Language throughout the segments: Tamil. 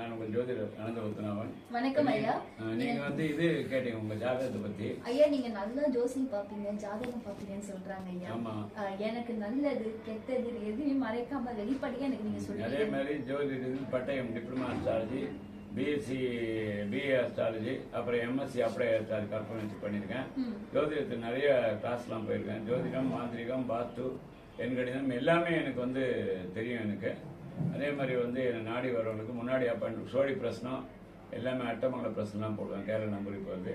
நான் உங்கள் ஜோதிடர் அனந்தபத்மநாபன். வணக்கம் ஐயா. நீங்க வந்து இது கேட்டீங்க உங்க ஜாதகத்தை பத்தி. ஐயா நீங்க நல்லா ஜோசியம் பாப்பீங்க, ஜாதகம் பாப்பீங்கன்னு சொல்றாங்க ஐயா. ஆமா. எனக்கு நல்லது கெட்டது எதுவுமே மறைக்காம வெளிப்படையா எனக்கு நீங்க சொல்லுங்க. அதே மாதிரி ஜோதிடத்தில் பட்டயம் diploma astrology, BSc BA astrology, அப்புறம் எம்எஸ்சி அப்ளைட் அஸ்ட்ராலஜி கற்பனை பண்ணியிருக்கேன். ஜோதிடத்தில் நிறைய கிளாஸ்லாம் போயிருக்கேன். ஜோதிடம், மாந்திரிகம், வாஸ்து, எண்கணிதம் எல்லாமே எனக்கு வந்து தெரியும் எனக்கு. அதே மாதிரி வந்து என்னை நாடி வரவங்களுக்கு முன்னாடி சோழி பிரச்சனம் எல்லாமே அட்டமங்கல பிரச்சனைலாம் போடுவேன். கேரள நம்பருக்கு வந்து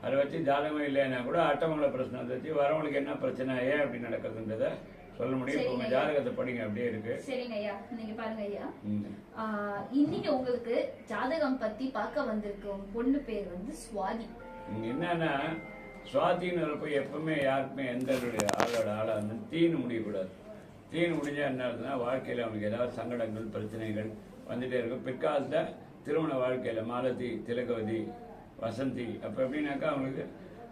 அதை வச்சு ஜாதகமே இல்லைன்னா கூட அட்டமங்கல பிரச்சனை வச்சு வரவங்களுக்கு என்ன பிரச்சனை, ஏன் அப்படி நடக்குதுன்றத சொல்ல முடியும். உங்க ஜாதகத்தை படிங்க, அப்படியே இருக்கு. சரிங்க ஐயா, நீங்க பாருங்க ஐயா. இன்னைக்கு உங்களுக்கு ஜாதகம் பத்தி பார்க்க வந்திருக்கு. உங்க பொண்ணு பேர் வந்து சுவாதி. என்னன்னா சுவாதின்னு போய் எப்பவுமே யாருக்குமே எந்த ஆளா வந்து தீன்னு முடியக்கூடாது. தீன்னு முடிஞ்சா என்ன ஆகுதுன்னா வாழ்க்கையில அவனுக்கு ஏதாவது சங்கடங்கள் பிரச்சனைகள் வந்துட்டே இருக்கும். பிற்காலத்துல திருமண வாழ்க்கையில மாலதி, திலகவதி, வசந்தி அப்ப எப்படின்னாக்கா அவங்களுக்கு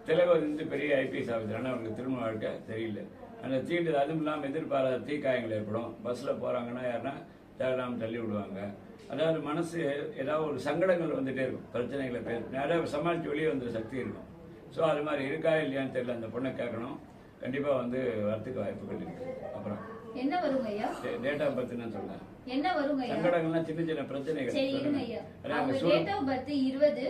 திலகவதி வந்து பெரிய ஐபிஎஸ் ஆகுது. ஆனால் அவங்களுக்கு திருமண வாழ்க்கை தெரியல. அந்த தீண்டு அதுவும் இல்லாமல் எதிர்பாராத தீக்காயங்கள் ஏற்படும். பஸ்ல போறாங்கன்னா யாருன்னா தேவையில்லாமல் தள்ளி விடுவாங்க. அதாவது மனசு ஏதாவது ஒரு சங்கடங்கள் வந்துட்டே இருக்கும். பிரச்சனைகளை நிறைய சமாளிச்சு வெளியே வந்துற சக்தி இருக்கும். ஸோ அது மாதிரி இருக்கா இல்லையான்னு தெரியல. அந்த பொண்ணை கேட்கணும். கண்டிப்பா வந்து வரத்துக்கு வாய்ப்புகள் இருக்கு. அப்புறம் என்ன வருங்க ஐயா? டேட் ஆஃப் பர்த் நான் சொல்றேன். என்ன வருங்க ஐயா? சங்கடங்கள்லாம் சின்ன சின்ன பிரச்சனைகள். சரி இருங்க ஐயா. Date of birth 20/9/2001.